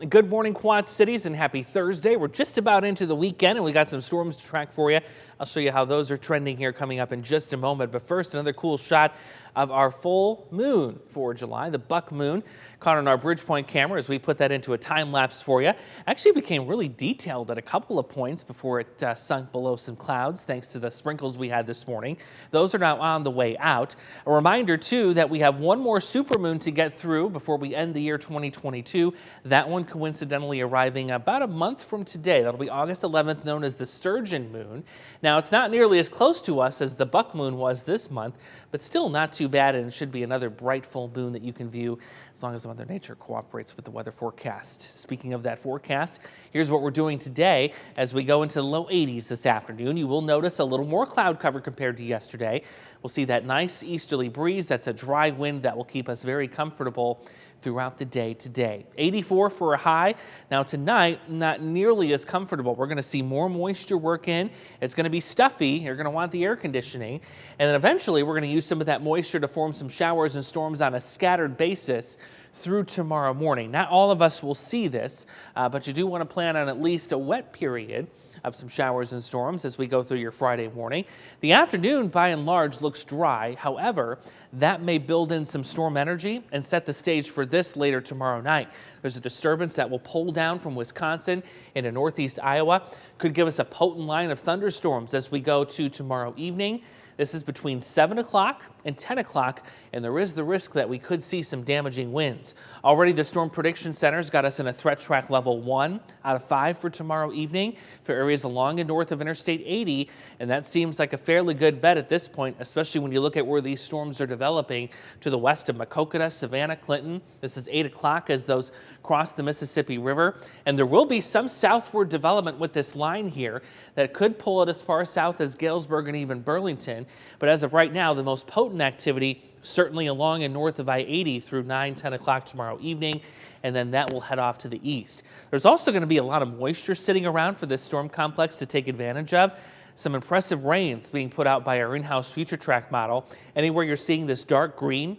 Good morning, Quad Cities, and happy Thursday. We're just about into the weekend, and we got some storms to track for you. I'll show you how those are trending here coming up in just a moment. But first, another cool shot of our full moon for July, the buck moon, caught on our Bridgepoint camera as we put that into a time lapse for you. Actually became really detailed at a couple of points before it sunk below some clouds, thanks to the sprinkles we had this morning. Those are now on the way out. A reminder, too, that we have one more supermoon to get through before we end the year 2022. That one coincidentally arriving about a month from today. That'll be August 11th, known as the Sturgeon moon. Now, it's not nearly as close to us as the buck moon was this month, but still not too bad, and it should be another bright full moon that you can view as long as Mother Nature cooperates with the weather forecast. Speaking of that forecast, here's what we're doing today as we go into the low 80s this afternoon. You will notice a little more cloud cover compared to yesterday. We'll see that nice easterly breeze. That's a dry wind that will keep us very comfortable throughout the day today. 84 for a high. Now tonight, not nearly as comfortable. We're going to see more moisture work in. It's going to be stuffy. You're going to want the air conditioning. And then eventually we're going to use some of that moisture to form some showers and storms on a scattered basis through tomorrow morning. Not all of us will see this, but you do want to plan on at least a wet period of some showers and storms as we go through your Friday morning. The afternoon, by and large, looks dry. However, that may build in some storm energy and set the stage for this later tomorrow night. There's a disturbance that will pull down from Wisconsin into northeast Iowa. Could give us a potent line of thunderstorms as we go to tomorrow evening. This is between 7 o'clock and 10 o'clock, and there is the risk that we could see some damaging winds. Already the Storm Prediction Center's got us in a threat track level 1 out of 5 for tomorrow evening for areas along and north of Interstate 80, and that seems like a fairly good bet at this point, especially when you look at where these storms are developing to the west of Maquoketa, Savannah, Clinton. This is 8 o'clock as those cross the Mississippi River, and there will be some southward development with this line here that could pull it as far south as Galesburg and even Burlington. But as of right now, the most potent activity certainly along and north of I-80 through 9-10 o'clock tomorrow evening, and then that will head off to the east. There's also going to be a lot of moisture sitting around for this storm complex to take advantage of. Some impressive rains being put out by our in-house future track model. Anywhere you're seeing this dark green,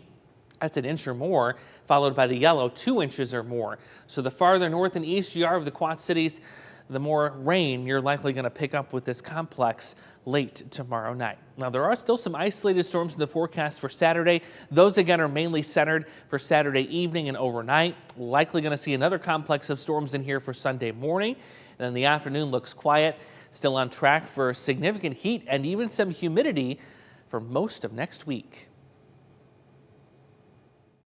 that's an inch or more, followed by the yellow, 2 inches or more. So the farther north and east you are of the Quad Cities, the more rain you're likely going to pick up with this complex late tomorrow night. Now, there are still some isolated storms in the forecast for Saturday. Those, again, are mainly centered for Saturday evening and overnight. Likely going to see another complex of storms in here for Sunday morning. And then the afternoon looks quiet. Still on track for significant heat and even some humidity for most of next week.